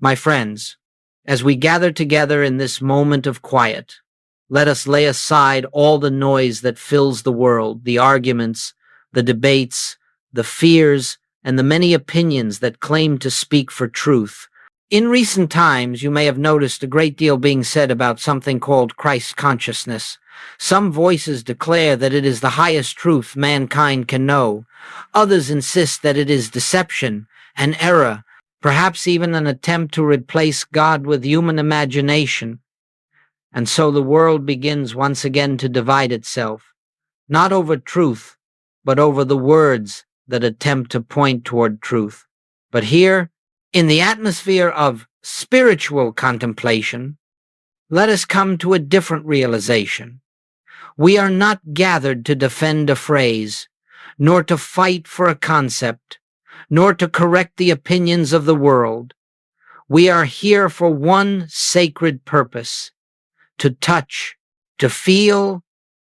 My friends, as we gather together in this moment of quiet, let us lay aside all the noise that fills the world, the arguments, the debates, the fears, and the many opinions that claim to speak for truth. In recent times, you may have noticed a great deal being said about something called Christ consciousness. Some voices declare that it is the highest truth mankind can know. Others insist that it is deception, an error, perhaps even an attempt to replace God with human imagination. And so the world begins once again to divide itself, not over truth, but over the words that attempt to point toward truth. But here, in the atmosphere of spiritual contemplation, let us come to a different realization. We are not gathered to defend a phrase, nor to fight for a concept, nor to correct the opinions of the world. We are here for one sacred purpose: to touch, to feel,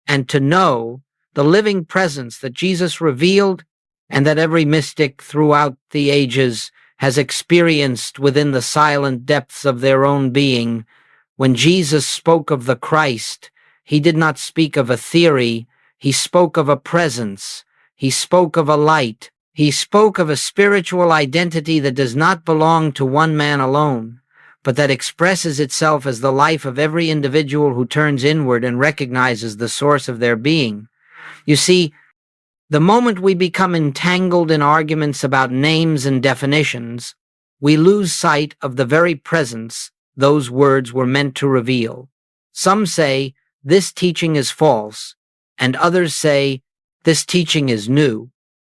and to know the living presence that Jesus revealed and that every mystic throughout the ages has experienced within the silent depths of their own being. When Jesus spoke of the Christ, he did not speak of a theory, he spoke of a presence, he spoke of a light, he spoke of a spiritual identity that does not belong to one man alone, but that expresses itself as the life of every individual who turns inward and recognizes the source of their being. You see, the moment we become entangled in arguments about names and definitions, we lose sight of the very presence those words were meant to reveal. Some say this teaching is false, and others say this teaching is new.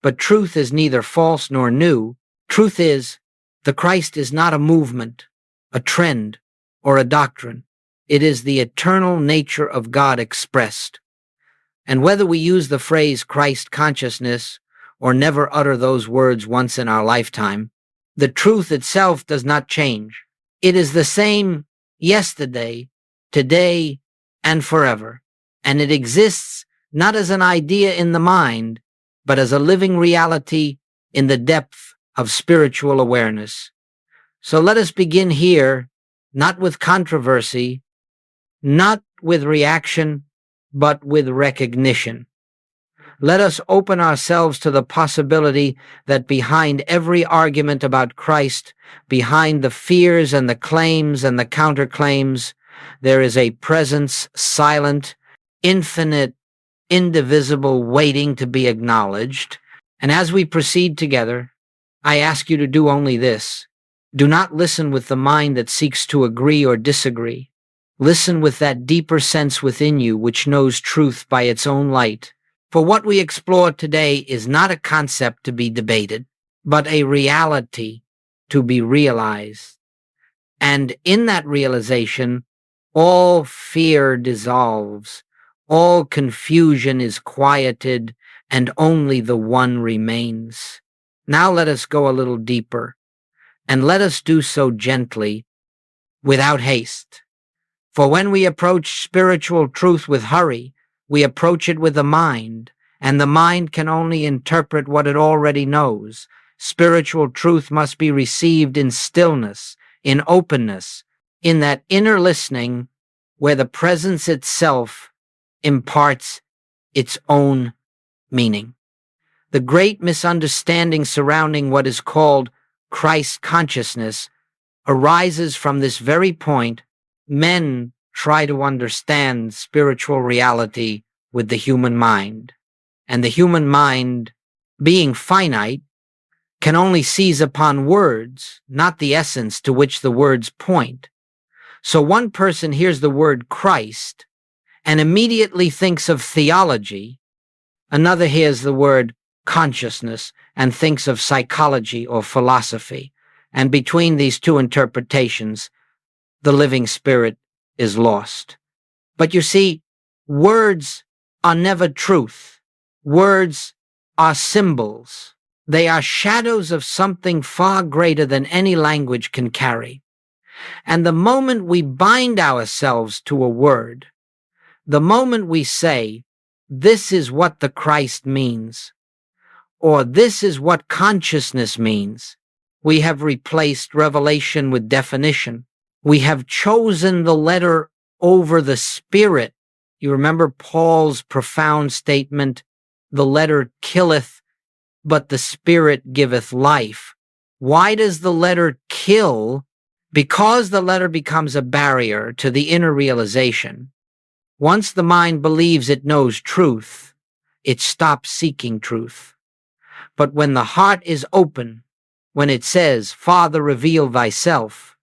But truth is neither false nor new. Truth is, the Christ is not a movement, a trend, or a doctrine. It is the eternal nature of God expressed. And whether we use the phrase Christ consciousness or never utter those words once in our lifetime, the truth itself does not change. It is the same yesterday, today, and forever. And it exists not as an idea in the mind, but as a living reality in the depth of spiritual awareness. So let us begin here, not with controversy, not with reaction, but with recognition. Let us open ourselves to the possibility that behind every argument about Christ, behind the fears and the claims and the counterclaims, there is a presence, silent, infinite, indivisible, waiting to be acknowledged. And as we proceed together, I ask you to do only this. Do not listen with the mind that seeks to agree or disagree. Listen with that deeper sense within you which knows truth by its own light. For what we explore today is not a concept to be debated, but a reality to be realized. And in that realization, all fear dissolves, all confusion is quieted, and only the one remains. Now let us go a little deeper, and let us do so gently, without haste. For when we approach spiritual truth with hurry, we approach it with the mind, and the mind can only interpret what it already knows. Spiritual truth must be received in stillness, in openness, in that inner listening where the presence itself imparts its own meaning. The great misunderstanding surrounding what is called Christ consciousness arises from this very point. Men try to understand spiritual reality with the human mind, and the human mind, being finite, can only seize upon words, not the essence to which the words point. So one person hears the word Christ and immediately thinks of theology. Another hears the word consciousness and thinks of psychology or philosophy. And between these two interpretations, the living spirit is lost. But you see, words are never truth. Words are symbols. They are shadows of something far greater than any language can carry. And the moment we bind ourselves to a word, the moment we say, this is what the Christ means, or this is what consciousness means, We have replaced revelation with definition. We have chosen the letter over the spirit. You remember Paul's profound statement, the letter killeth, but the spirit giveth life. Why does the letter kill? Because the letter becomes a barrier to the inner realization. Once the mind believes it knows truth, it stops seeking truth. But when the heart is open, when it says, Father, reveal thyself,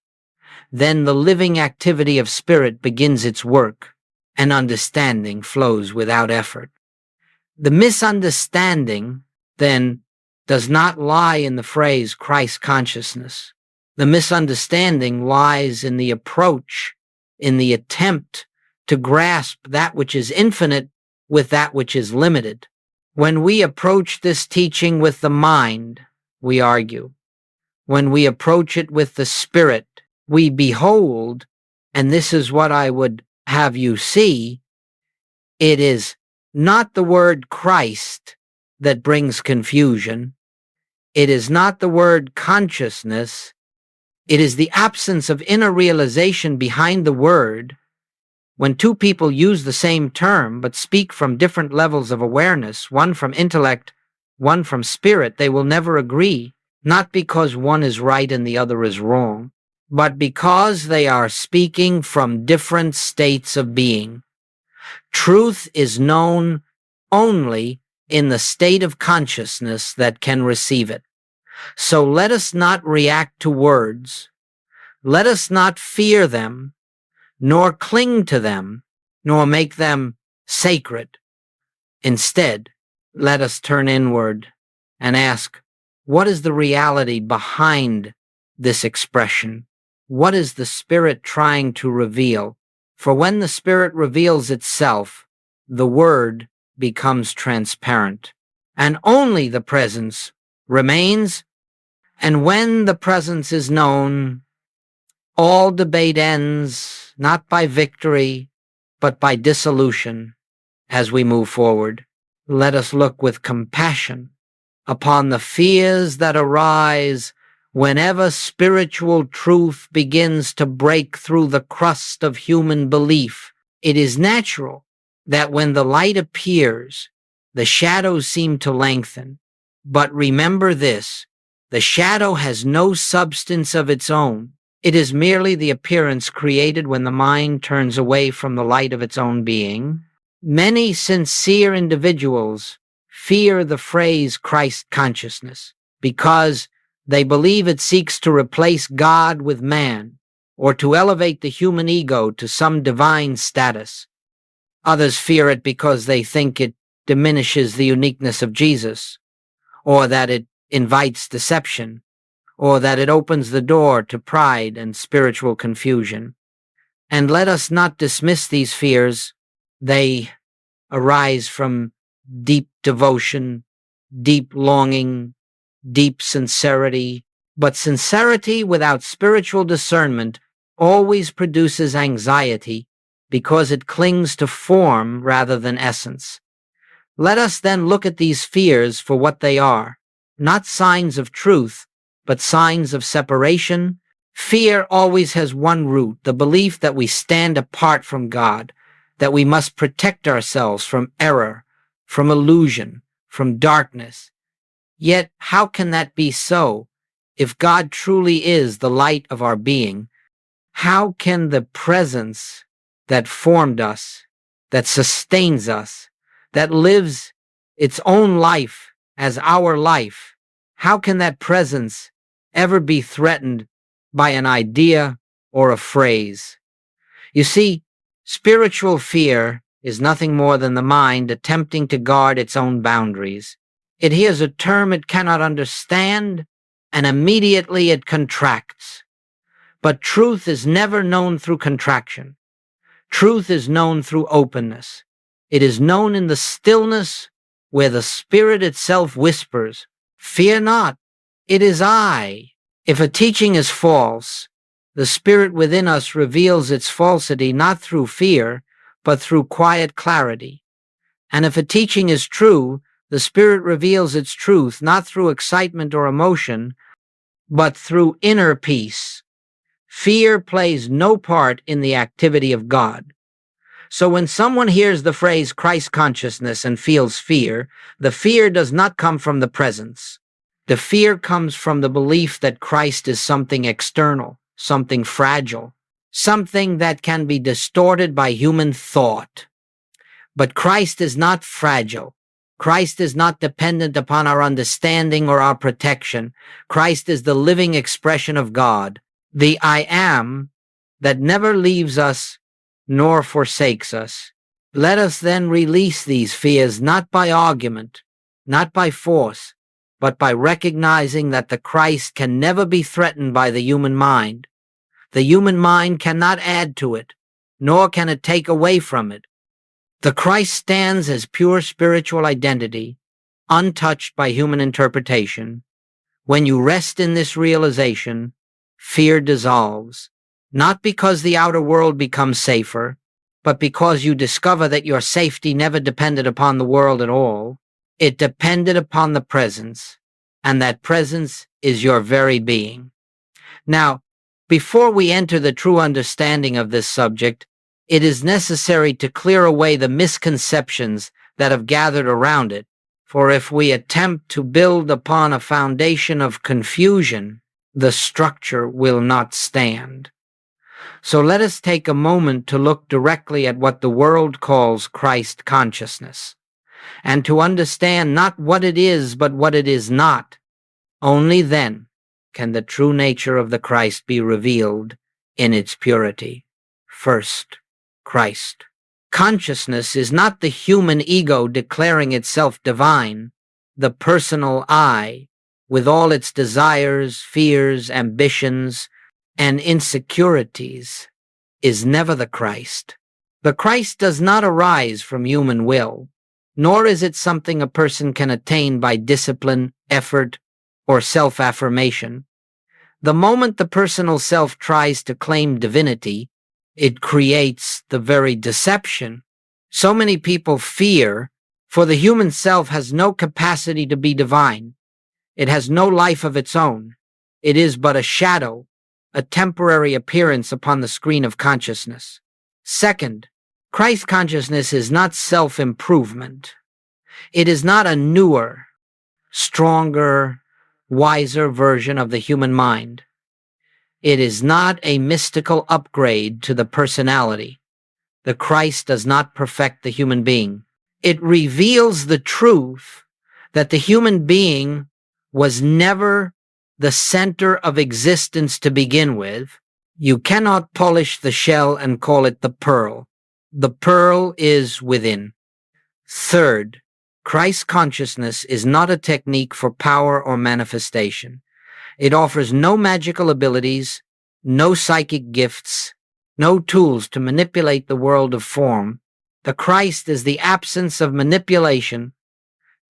then the living activity of spirit begins its work, and understanding flows without effort. The misunderstanding, then, does not lie in the phrase Christ consciousness. The misunderstanding lies in the approach, in the attempt to grasp that which is infinite with that which is limited. When we approach this teaching with the mind, we argue. When we approach it with the spirit, we behold, and this is what I would have you see, it is not the word Christ that brings confusion. It is not the word consciousness. It is the absence of inner realization behind the word. When two people use the same term but speak from different levels of awareness, one from intellect, one from spirit, they will never agree, not because one is right and the other is wrong, but because they are speaking from different states of being. Truth is known only in the state of consciousness that can receive it. So let us not react to words. Let us not fear them, nor cling to them, nor make them sacred. Instead, let us turn inward and ask, what is the reality behind this expression? What is the Spirit trying to reveal? For when the Spirit reveals itself, the Word becomes transparent, and only the presence remains. And when the presence is known, all debate ends, not by victory, but by dissolution. As we move forward, let us look with compassion upon the fears that arise whenever spiritual truth begins to break through the crust of human belief. It is natural that when the light appears, the shadows seem to lengthen. But remember this, the shadow has no substance of its own. It is merely the appearance created when the mind turns away from the light of its own being. Many sincere individuals fear the phrase Christ consciousness because they believe it seeks to replace God with man or to elevate the human ego to some divine status. Others fear it because they think it diminishes the uniqueness of Jesus, or that it invites deception, or that it opens the door to pride and spiritual confusion. And let us not dismiss these fears. They arise from deep devotion, deep longing, deep sincerity. But sincerity without spiritual discernment always produces anxiety because it clings to form rather than essence. Let us then look at these fears for what they are, not signs of truth, but signs of separation. Fear always has one root, the belief that we stand apart from God, that we must protect ourselves from error, from illusion, from darkness. Yet how can that be so? If God truly is the light of our being, how can the presence that formed us, that sustains us, that lives its own life as our life, how can that presence ever be threatened by an idea or a phrase? You see, spiritual fear is nothing more than the mind attempting to guard its own boundaries. It hears a term it cannot understand, and immediately it contracts. But truth is never known through contraction. Truth is known through openness. It is known in the stillness where the Spirit itself whispers, "Fear not, it is I." If a teaching is false, the Spirit within us reveals its falsity not through fear, but through quiet clarity. And if a teaching is true, the Spirit reveals its truth not through excitement or emotion, but through inner peace. Fear plays no part in the activity of God. So when someone hears the phrase Christ consciousness and feels fear, the fear does not come from the presence. The fear comes from the belief that Christ is something external, something fragile, something that can be distorted by human thought. But Christ is not fragile. Christ is not dependent upon our understanding or our protection. Christ is the living expression of God, the I am that never leaves us nor forsakes us. Let us then release these fears not by argument, not by force, but by recognizing that the Christ can never be threatened by the human mind. The human mind cannot add to it, nor can it take away from it. The Christ stands as pure spiritual identity, untouched by human interpretation. When you rest in this realization, fear dissolves, not because the outer world becomes safer, but because you discover that your safety never depended upon the world at all. It depended upon the presence, and that presence is your very being. Now, before we enter the true understanding of this subject, it is necessary to clear away the misconceptions that have gathered around it, for if we attempt to build upon a foundation of confusion, the structure will not stand. So let us take a moment to look directly at what the world calls Christ consciousness, and to understand not what it is, but what it is not. Only then can the true nature of the Christ be revealed in its purity. First, Christ. Consciousness is not the human ego declaring itself divine. The personal I, with all its desires, fears, ambitions, and insecurities, is never the Christ. The Christ does not arise from human will, nor is it something a person can attain by discipline, effort, or self-affirmation. The moment the personal self tries to claim divinity, it creates the very deception. So many people fear, for the human self has no capacity to be divine. It has no life of its own. It is but a shadow, a temporary appearance upon the screen of consciousness. Second, Christ consciousness is not self-improvement. It is not a newer, stronger, wiser version of the human mind. It is not a mystical upgrade to the personality. The Christ does not perfect the human being. It reveals the truth that the human being was never the center of existence to begin with. You cannot polish the shell and call it the pearl. The pearl is within. Third, Christ consciousness is not a technique for power or manifestation. It offers no magical abilities, no psychic gifts, no tools to manipulate the world of form. The Christ is the absence of manipulation.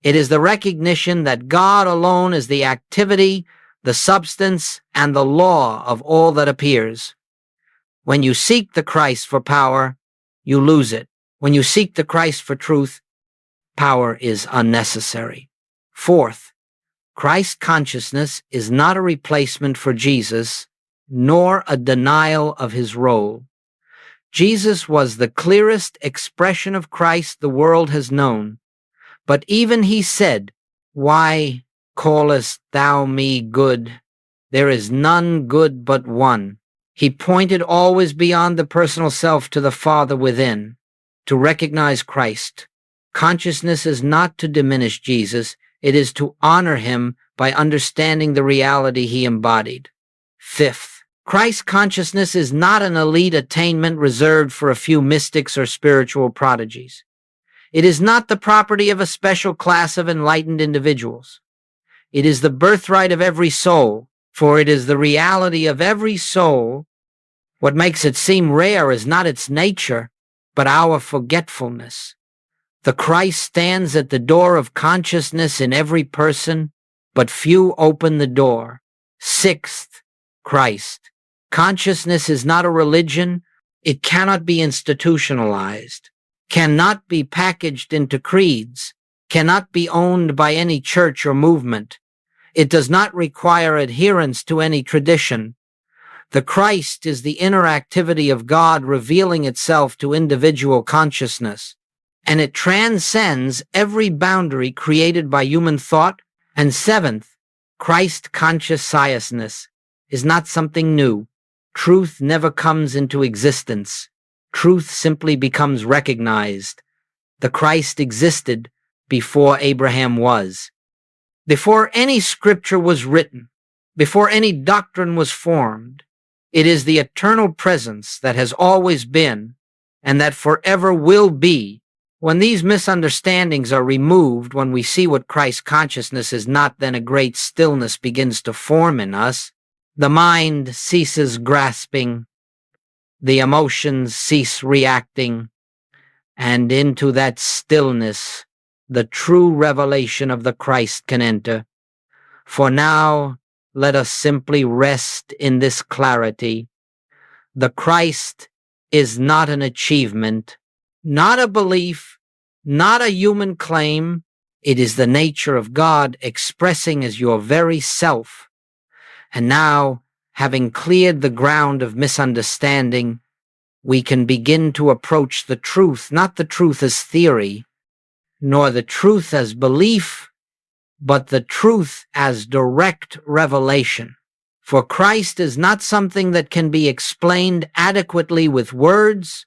It is the recognition that God alone is the activity, the substance, and the law of all that appears. When you seek the Christ for power, you lose it. When you seek the Christ for truth, power is unnecessary. Fourth, Christ consciousness is not a replacement for Jesus, nor a denial of his role. Jesus was the clearest expression of Christ the world has known, but even he said, "Why callest thou me good? There is none good but one." He pointed always beyond the personal self to the Father within, to recognize Christ. Consciousness is not to diminish Jesus, it is to honor him by understanding the reality he embodied. Fifth, Christ consciousness is not an elite attainment reserved for a few mystics or spiritual prodigies. It is not the property of a special class of enlightened individuals. It is the birthright of every soul, for it is the reality of every soul. What makes it seem rare is not its nature, but our forgetfulness. The Christ stands at the door of consciousness in every person, but few open the door. Sixth, Christ. Consciousness is not a religion. It cannot be institutionalized, cannot be packaged into creeds, cannot be owned by any church or movement. It does not require adherence to any tradition. The Christ is the inner activity of God revealing itself to individual consciousness, and it transcends every boundary created by human thought. And seventh, Christ consciousness is not something new. Truth never comes into existence. Truth simply becomes recognized. The Christ existed before Abraham was. Before any scripture was written, before any doctrine was formed, it is the eternal presence that has always been and that forever will be. When these misunderstandings are removed, when we see what Christ consciousness is not, then a great stillness begins to form in us. The mind ceases grasping, the emotions cease reacting, and into that stillness the true revelation of the Christ can enter. For now, let us simply rest in this clarity. The Christ is not an achievement, not a belief, not a human claim. It is the nature of God expressing as your very self. And now, having cleared the ground of misunderstanding, we can begin to approach the truth, not the truth as theory, nor the truth as belief, but the truth as direct revelation. For Christ is not something that can be explained adequately with words.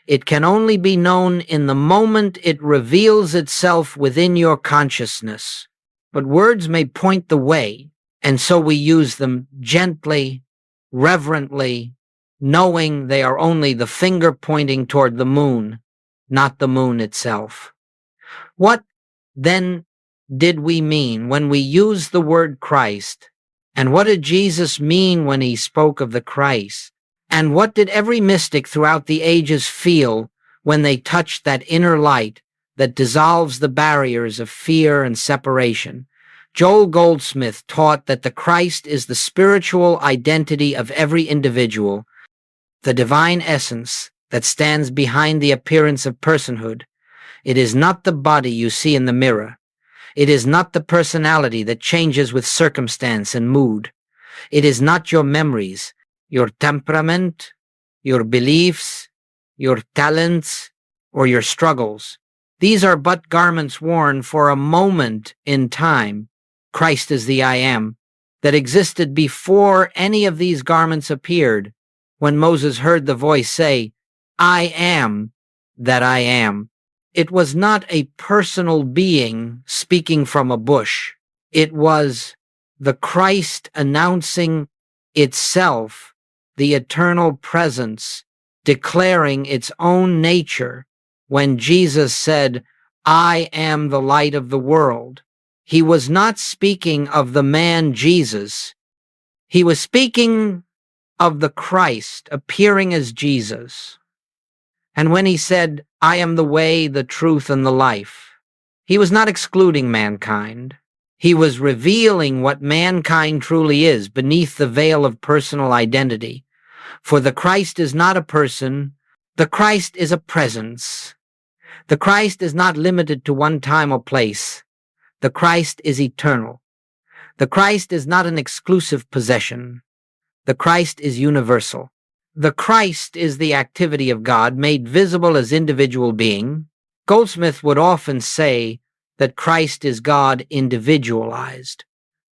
It can only be known in the moment it reveals itself within your consciousness. But words may point the way, and so we use them gently, reverently, knowing they are only the finger pointing toward the moon, not the moon itself. What, then, did we mean when we used the word Christ? And what did Jesus mean when he spoke of the Christ? And what did every mystic throughout the ages feel when they touched that inner light that dissolves the barriers of fear and separation? Joel Goldsmit taught that the Christ is the spiritual identity of every individual, the divine essence that stands behind the appearance of personhood. It is not the body you see in the mirror. It is not the personality that changes with circumstance and mood. It is not your memories, your temperament, your beliefs, your talents, or your struggles. These are but garments worn for a moment in time. Christ is the I am that existed before any of these garments appeared. When Moses heard the voice say, "I am that I am," it was not a personal being speaking from a bush. It was the Christ announcing itself, the eternal presence, declaring its own nature. When Jesus said, "I am the light of the world," he was not speaking of the man Jesus. He was speaking of the Christ appearing as Jesus. And when he said, "I am the way, the truth, and the life," he was not excluding mankind. He was revealing what mankind truly is beneath the veil of personal identity. For the Christ is not a person. The Christ is a presence. The Christ is not limited to one time or place. The Christ is eternal. The Christ is not an exclusive possession. The Christ is universal. The Christ is the activity of God made visible as individual being. Goldsmit would often say that Christ is God individualized,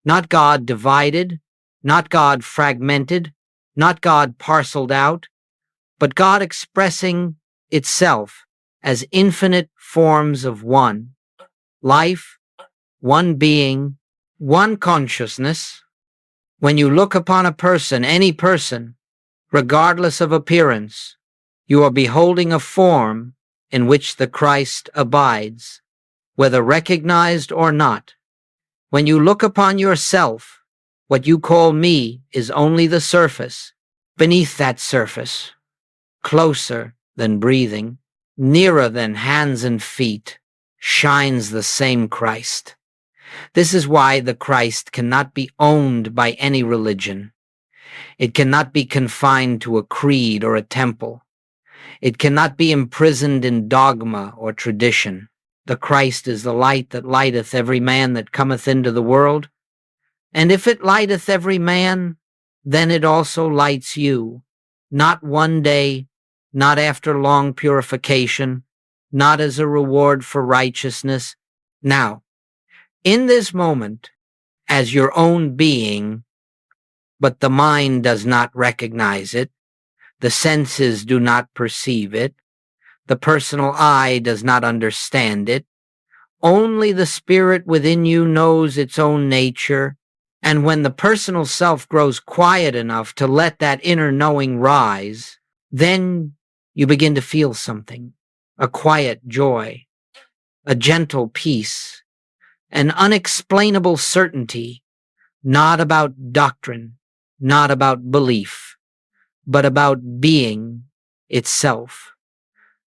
not God divided, not God fragmented, not God parceled out, but God expressing itself as infinite forms of one life, one being, one consciousness. When you look upon a person, any person, regardless of appearance, you are beholding a form in which the Christ abides, whether recognized or not. When you look upon yourself, what you call me is only the surface. Beneath that surface, closer than breathing, nearer than hands and feet, shines the same Christ. This is why the Christ cannot be owned by any religion. It cannot be confined to a creed or a temple. It cannot be imprisoned in dogma or tradition. The Christ is the light that lighteth every man that cometh into the world. And if it lighteth every man, then it also lights you, not one day, not after long purification, not as a reward for righteousness. Now, in this moment, as your own being, but the mind does not recognize it, the senses do not perceive it, the personal eye does not understand it. Only the spirit within you knows its own nature, and when the personal self grows quiet enough to let that inner knowing rise, then you begin to feel something, a quiet joy, a gentle peace, an unexplainable certainty, not about doctrine, not about belief, but about being itself.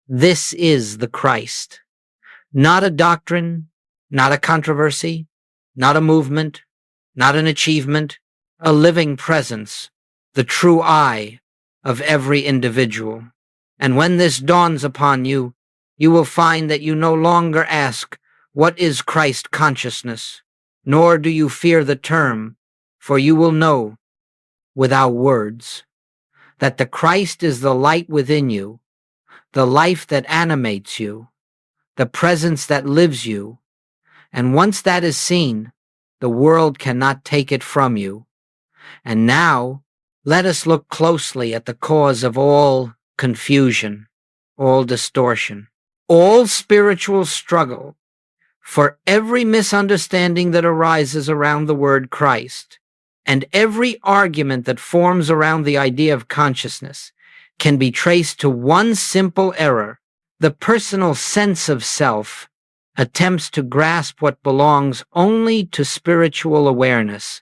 This is the Christ. Not a doctrine, not a controversy, not a movement, not an achievement, a living presence, the true I of every individual. And when this dawns upon you, you will find that you no longer ask, "What is Christ consciousness?" Nor do you fear the term, for you will know, without words, that the Christ is the light within you, the life that animates you, the presence that lives you, and once that is seen, the world cannot take it from you. And now, let us look closely at the cause of all confusion, all distortion, all spiritual struggle. For every misunderstanding that arises around the word Christ, and every argument that forms around the idea of consciousness, can be traced to one simple error. The personal sense of self attempts to grasp what belongs only to spiritual awareness.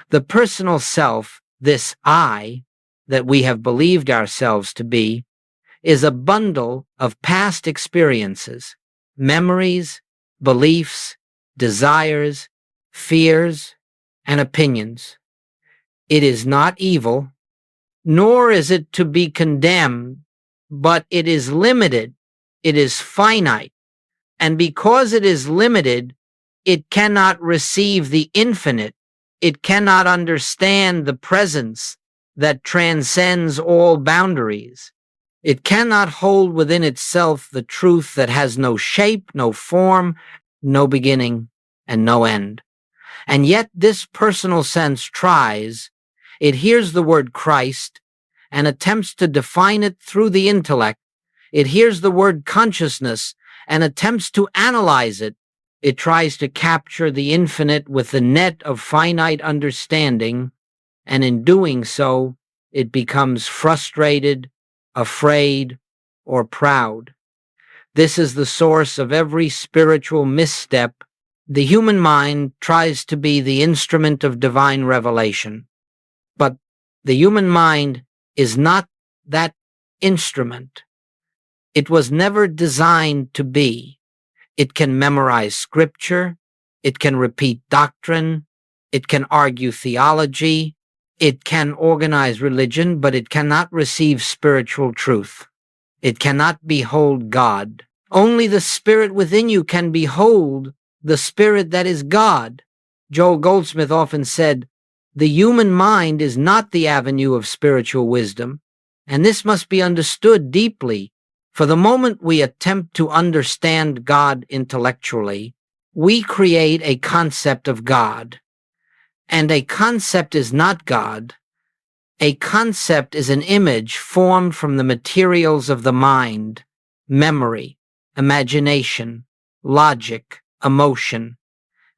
The personal self, this I that we have believed ourselves to be, is a bundle of past experiences, memories, beliefs, desires, fears, and opinions. It is not evil, nor is it to be condemned, but it is limited, it is finite, and because it is limited, it cannot receive the infinite, it cannot understand the presence that transcends all boundaries. It cannot hold within itself the truth that has no shape, no form, no beginning, and no end. And yet this personal sense tries. It hears the word Christ and attempts to define it through the intellect. It hears the word consciousness and attempts to analyze it. It tries to capture the infinite with the net of finite understanding, and in doing so, it becomes frustrated, afraid, or proud. This is the source of every spiritual misstep. The human mind tries to be the instrument of divine revelation, but the human mind is not that instrument. It was never designed to be. It can memorize scripture, it can repeat doctrine, it can argue theology, it can organize religion, but it cannot receive spiritual truth. It cannot behold God. Only the spirit within you can behold the spirit that is God. Joel Goldsmit often said, "The human mind is not the avenue of spiritual wisdom," and this must be understood deeply. For the moment we attempt to understand God intellectually, we create a concept of God. And a concept is not God. A concept is an image formed from the materials of the mind, memory, imagination, logic, emotion.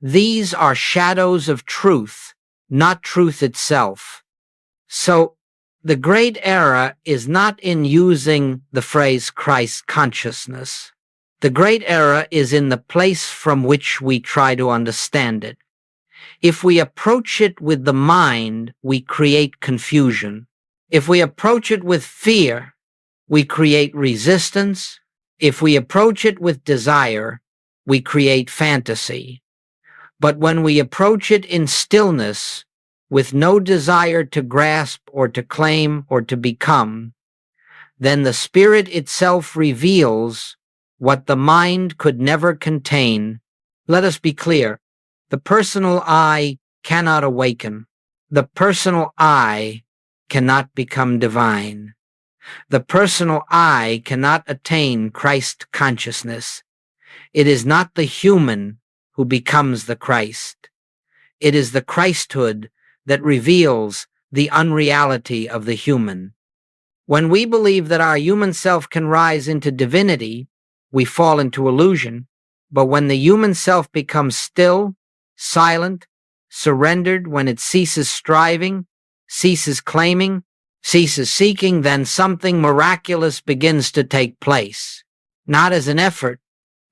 These are shadows of truth, not truth itself. So, the great error is not in using the phrase Christ consciousness. The great error is in the place from which we try to understand it. If we approach it with the mind, we create confusion. If we approach it with fear, we create resistance. If we approach it with desire, we create fantasy. But when we approach it in stillness, with no desire to grasp or to claim or to become, then the Spirit itself reveals what the mind could never contain. Let us be clear. The personal I cannot awaken. The personal I cannot become divine. The personal I cannot attain Christ consciousness. It is not the human who becomes the Christ. It is the Christhood that reveals the unreality of the human. When we believe that our human self can rise into divinity, we fall into illusion. But when the human self becomes still, silent, surrendered, when it ceases striving, ceases claiming, ceases seeking, then something miraculous begins to take place, not as an effort,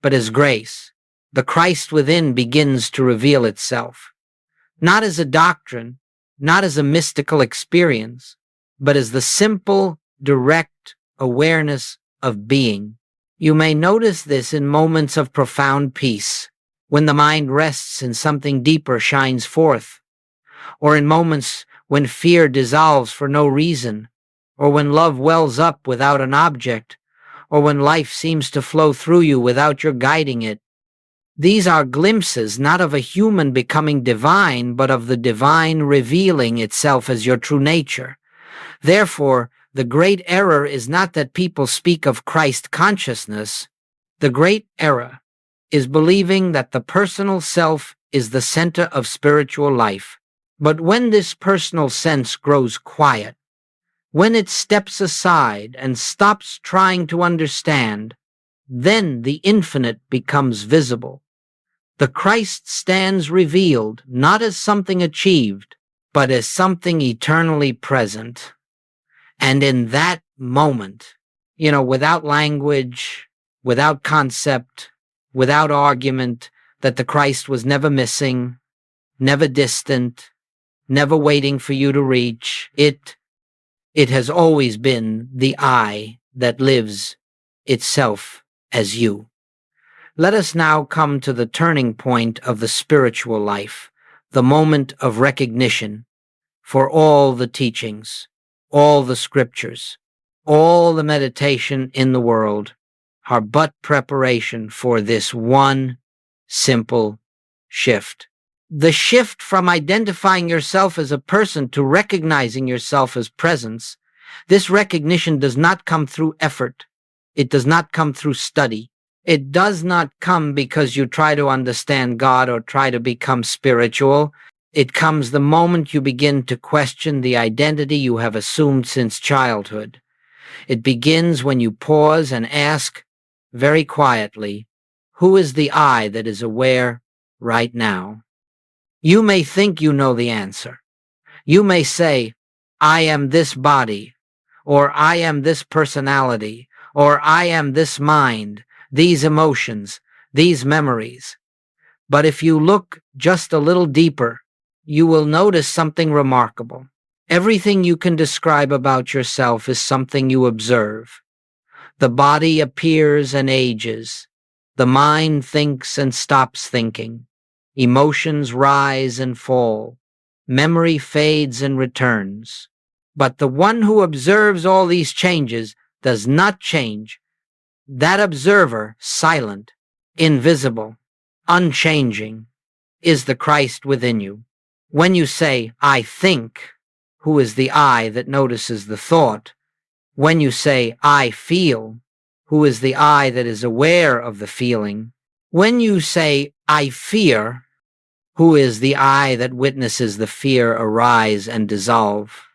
but as grace. The Christ within begins to reveal itself, not as a doctrine, not as a mystical experience, but as the simple, direct awareness of being. You may notice this in moments of profound peace, when the mind rests and something deeper shines forth, or in moments when fear dissolves for no reason, or when love wells up without an object, or when life seems to flow through you without your guiding it. These are glimpses not of a human becoming divine, but of the divine revealing itself as your true nature. Therefore, the great error is not that people speak of Christ consciousness. The great error is believing that the personal self is the center of spiritual life. But when this personal sense grows quiet, when it steps aside and stops trying to understand, then the infinite becomes visible. The Christ stands revealed not as something achieved, but as something eternally present. And in that moment, without language, without concept, without argument, that the Christ was never missing, never distant, never waiting for you to reach, it has always been the I that lives itself as you. Let us now come to the turning point of the spiritual life, the moment of recognition for all the teachings, all the scriptures, all the meditation in the world are but preparation for this one simple shift. The shift from identifying yourself as a person to recognizing yourself as presence. This recognition does not come through effort. It does not come through study. It does not come because you try to understand God or try to become spiritual. It comes the moment you begin to question the identity you have assumed since childhood. It begins when you pause and ask very quietly, who is the I that is aware right now? You may think you know the answer. You may say, I am this body, or I am this personality, or I am this mind, these emotions, these memories. But if you look just a little deeper, you will notice something remarkable. Everything you can describe about yourself is something you observe. The body appears and ages. The mind thinks and stops thinking. Emotions rise and fall. Memory fades and returns. But the one who observes all these changes does not change. That observer, silent, invisible, unchanging, is the Christ within you. When you say, I think, who is the I that notices the thought? When you say, I feel, who is the I that is aware of the feeling? When you say, I fear, who is the I that witnesses the fear arise and dissolve?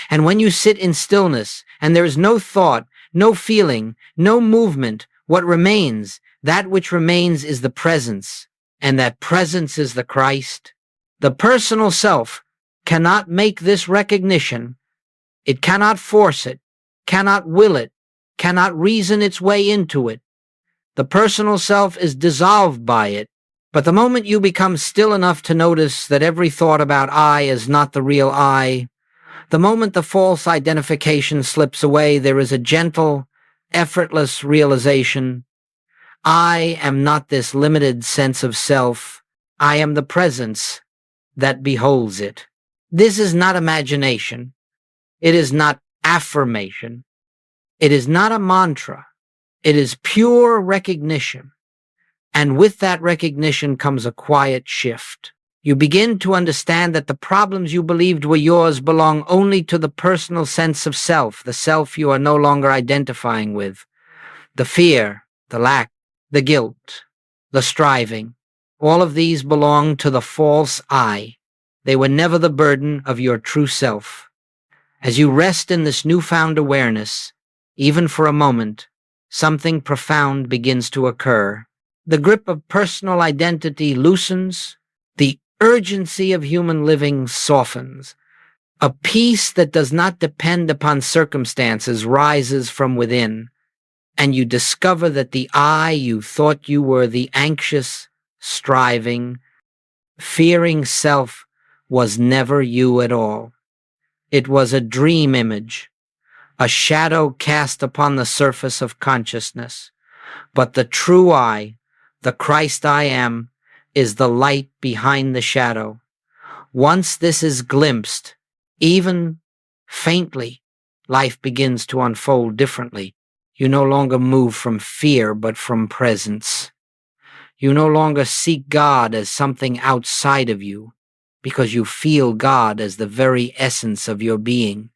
And when you sit in stillness, and there is no thought, no feeling, no movement, what remains, that which remains is the presence, and that presence is the Christ. The personal self cannot make this recognition. It cannot force it, cannot will it, cannot reason its way into it. The personal self is dissolved by it. But the moment you become still enough to notice that every thought about I is not the real I, the moment the false identification slips away, there is a gentle, effortless realization. I am not this limited sense of self. I am the presence that beholds it. This is not imagination. It is not affirmation. It is not a mantra. It is pure recognition. And with that recognition comes a quiet shift. You begin to understand that the problems you believed were yours belong only to the personal sense of self, the self you are no longer identifying with. The fear, the lack, the guilt, the striving, all of these belong to the false I. They were never the burden of your true self. As you rest in this newfound awareness, even for a moment, something profound begins to occur. The grip of personal identity loosens, the urgency of human living softens. A peace that does not depend upon circumstances rises from within, and you discover that the I you thought you were, the anxious, striving, fearing self, was never you at all. It was a dream image, a shadow cast upon the surface of consciousness. But the true I, the Christ I am, is the light behind the shadow. Once this is glimpsed, even faintly, life begins to unfold differently. You no longer move from fear, but from presence. You no longer seek God as something outside of you, because you feel God as the very essence of your being.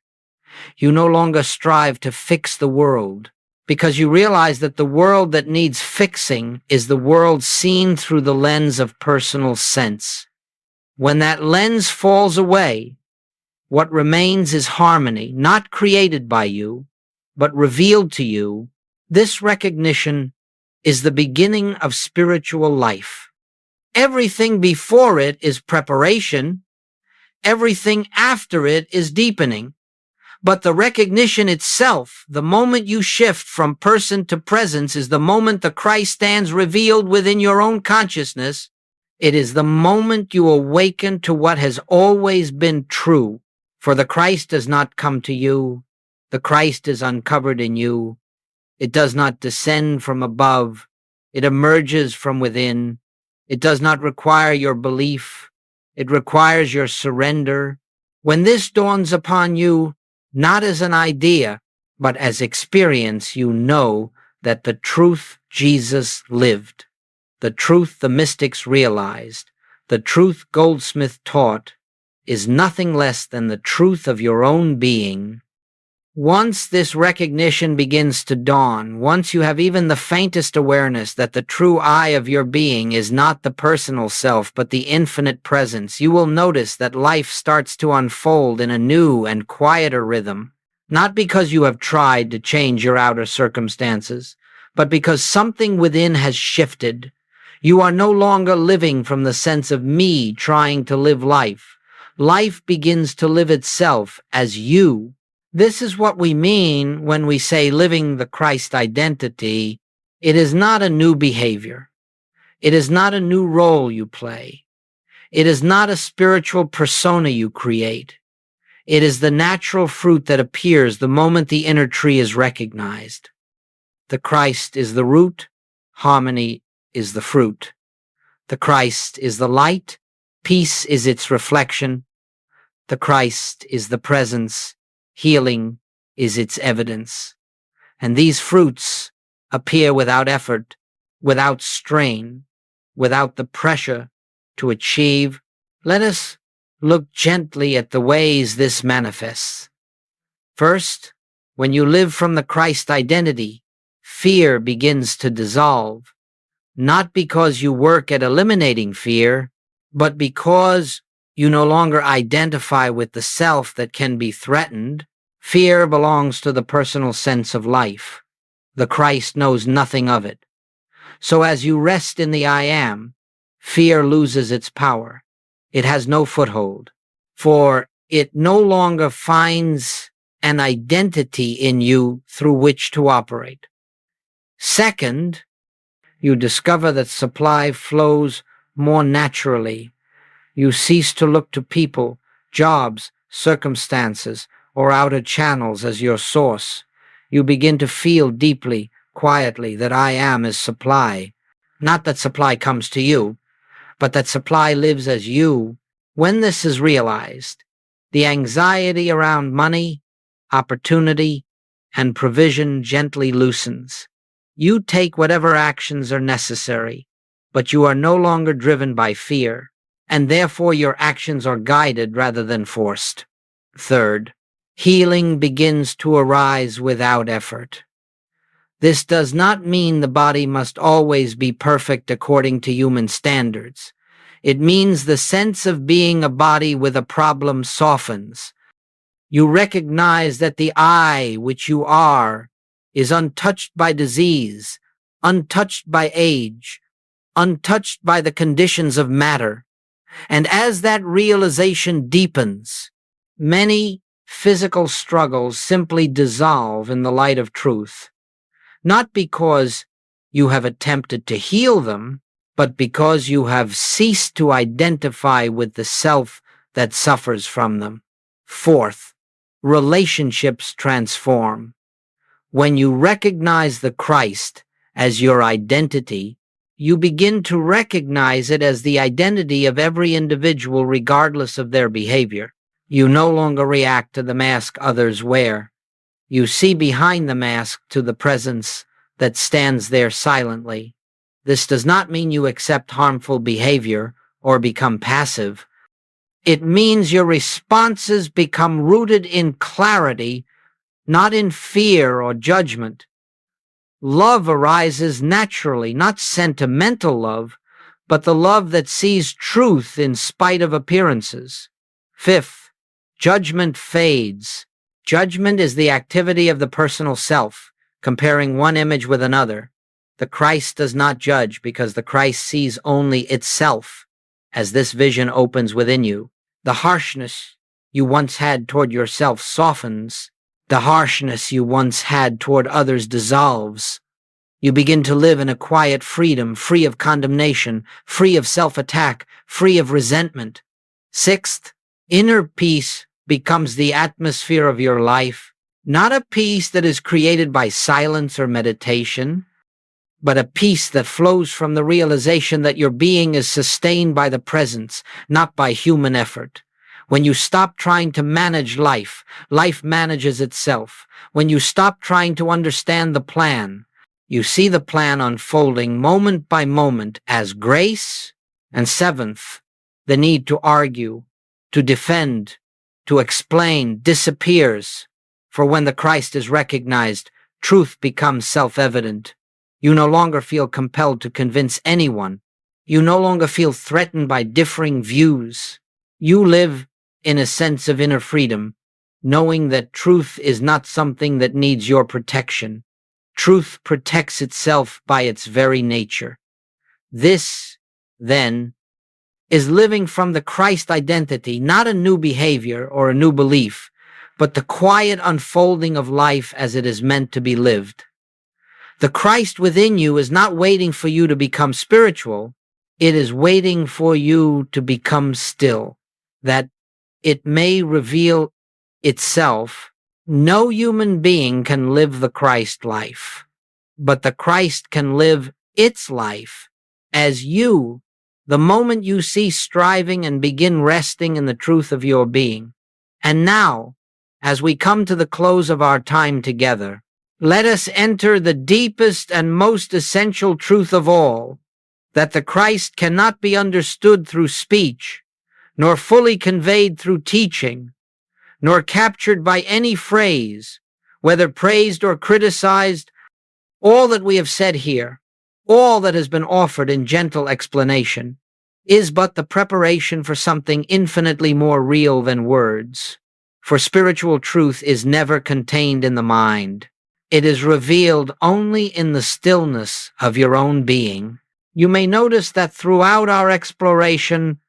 You no longer strive to fix the world, because you realize that the world that needs fixing is the world seen through the lens of personal sense. When that lens falls away, what remains is harmony, not created by you, but revealed to you. This recognition is the beginning of spiritual life. Everything before it is preparation. Everything after it is deepening. But the recognition itself, the moment you shift from person to presence, is the moment the Christ stands revealed within your own consciousness. It is the moment you awaken to what has always been true. For the Christ does not come to you. The Christ is uncovered in you. It does not descend from above. It emerges from within. It does not require your belief. It requires your surrender. When this dawns upon you, not as an idea, but as experience, you know that the truth Jesus lived, the truth the mystics realized, the truth Goldsmit taught, is nothing less than the truth of your own being. Once this recognition begins to dawn, once you have even the faintest awareness that the true I of your being is not the personal self but the infinite presence, you will notice that life starts to unfold in a new and quieter rhythm, not because you have tried to change your outer circumstances, but because something within has shifted. You are no longer living from the sense of me trying to live life. Life begins to live itself as you. This is what we mean when we say living the Christ identity. It is not a new behavior. It is not a new role you play. It is not a spiritual persona you create. It is the natural fruit that appears the moment the inner tree is recognized. The Christ is the root. Harmony is the fruit. The Christ is the light. Peace is its reflection. The Christ is the presence. Healing is its evidence. And these fruits appear without effort, without strain, without the pressure to achieve. Let us look gently at the ways this manifests. First, when you live from the Christ identity, fear begins to dissolve, not because you work at eliminating fear, but because you no longer identify with the self that can be threatened. Fear belongs to the personal sense of life. The Christ knows nothing of it. So as you rest in the I am, fear loses its power. It has no foothold, for it no longer finds an identity in you through which to operate. Second, you discover that supply flows more naturally. You cease to look to people, jobs, circumstances, or outer channels as your source. You begin to feel deeply, quietly, that I am is supply. Not that supply comes to you, but that supply lives as you. When this is realized, the anxiety around money, opportunity, and provision gently loosens. You take whatever actions are necessary, but you are no longer driven by fear. and therefore your actions are guided rather than forced. Third, healing begins to arise without effort. This does not mean the body must always be perfect according to human standards. It means the sense of being a body with a problem softens. You recognize that the I, which you are, is untouched by disease, untouched by age, untouched by the conditions of matter. And as that realization deepens, many physical struggles simply dissolve in the light of truth. Not because you have attempted to heal them, but because you have ceased to identify with the self that suffers from them. Fourth, relationships transform. When you recognize the Christ as your identity, you begin to recognize it as the identity of every individual regardless of their behavior. You no longer react to the mask others wear. You see behind the mask to the presence that stands there silently. This does not mean you accept harmful behavior or become passive. It means your responses become rooted in clarity, not in fear or judgment. Love arises naturally, not sentimental love, but the love that sees truth in spite of appearances. Fifth, judgment fades. Judgment is the activity of the personal self, comparing one image with another. The Christ does not judge because the Christ sees only itself. As this vision opens within you, the harshness you once had toward yourself softens. The harshness you once had toward others dissolves. You begin to live in a quiet freedom, free of condemnation, free of self-attack, free of resentment. Sixth, inner peace becomes the atmosphere of your life, not a peace that is created by silence or meditation, but a peace that flows from the realization that your being is sustained by the presence, not by human effort. When you stop trying to manage life, life manages itself. When you stop trying to understand the plan, you see the plan unfolding moment by moment as grace. And seventh, the need to argue, to defend, to explain disappears. For when the Christ is recognized, truth becomes self-evident. You no longer feel compelled to convince anyone. You no longer feel threatened by differing views. You live in a sense of inner freedom, knowing that truth is not something that needs your protection. Truth protects itself by its very nature. This, then, is living from the Christ identity, not a new behavior or a new belief, but the quiet unfolding of life as it is meant to be lived. The Christ within you is not waiting for you to become spiritual. It is waiting for you to become still, that it may reveal itself. No human being can live the Christ life, but the Christ can live its life as you, the moment you cease striving and begin resting in the truth of your being. And now, as we come to the close of our time together, let us enter the deepest and most essential truth of all, that the Christ cannot be understood through speech, nor fully conveyed through teaching, nor captured by any phrase, whether praised or criticized. All that we have said here, all that has been offered in gentle explanation, is but the preparation for something infinitely more real than words. For spiritual truth is never contained in the mind. It is revealed only in the stillness of your own being. You may notice that throughout our exploration,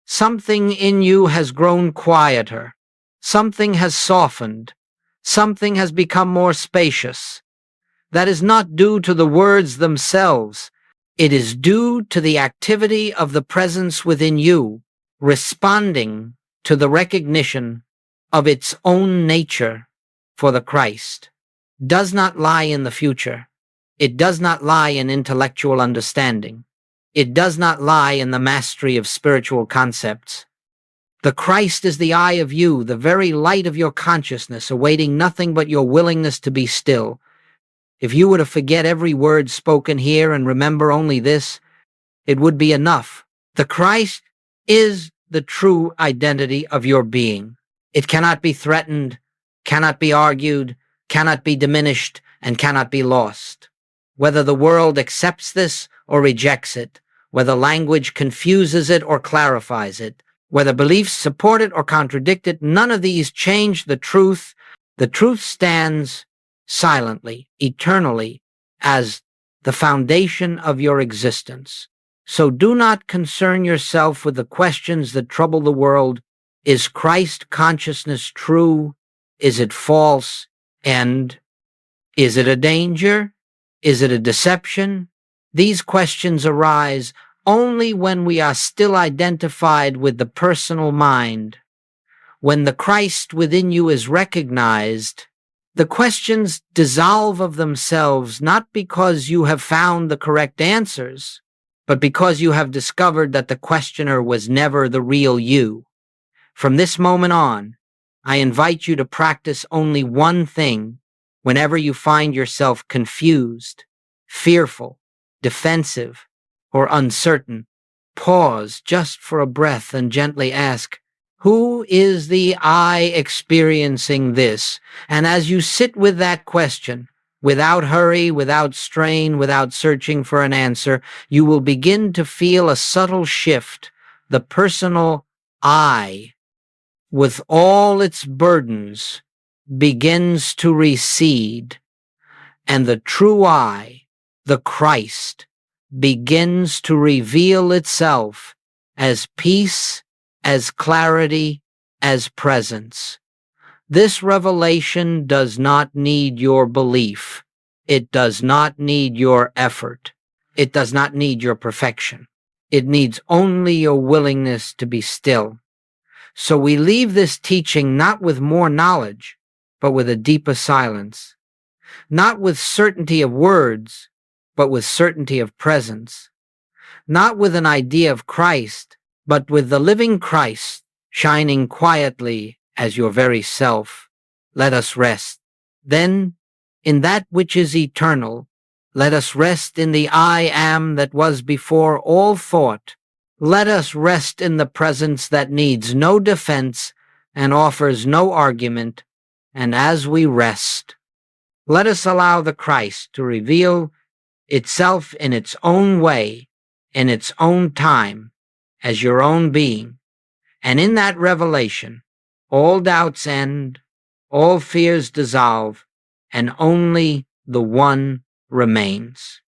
something in you has grown quieter. Something has softened. Something has become more spacious. That is not due to the words themselves. It is due to the activity of the presence within you, responding to the recognition of its own nature. For the Christ does not lie in the future. It does not lie in intellectual understanding. It does not lie in the mastery of spiritual concepts. The Christ is the eye of you, the very light of your consciousness, awaiting nothing but your willingness to be still. If you were to forget every word spoken here and remember only this, it would be enough. The Christ is the true identity of your being. It cannot be threatened, cannot be argued, cannot be diminished, and cannot be lost. Whether the world accepts this or rejects it, whether language confuses it or clarifies it, whether beliefs support it or contradict it, none of these change the truth. The truth stands silently, eternally, as the foundation of your existence. So do not concern yourself with the questions that trouble the world. Is Christ consciousness true? Is it false? And is it a danger? Is it a deception? These questions arise only when we are still identified with the personal mind. When the Christ within you is recognized, the questions dissolve of themselves, not because you have found the correct answers, but because you have discovered that the questioner was never the real you. From this moment on, I invite you to practice only one thing whenever you find yourself confused, fearful, defensive, or uncertain. Pause just for a breath and gently ask, who is the I experiencing this? And as you sit with that question, without hurry, without strain, without searching for an answer, you will begin to feel a subtle shift. The personal I, with all its burdens, begins to recede, and the true I, the Christ, begins to reveal itself as peace, as clarity, as presence. This revelation does not need your belief. It does not need your effort. It does not need your perfection. It needs only your willingness to be still. So we leave this teaching not with more knowledge, but with a deeper silence. Not with certainty of words, but with certainty of presence. Not with an idea of Christ, but with the living Christ shining quietly as your very self. Let us rest. Then, in that which is eternal, let us rest in the I am that was before all thought. Let us rest in the presence that needs no defense and offers no argument. And as we rest, let us allow the Christ to reveal itself in its own way, in its own time, as your own being. And in that revelation, all doubts end, all fears dissolve, and only the one remains.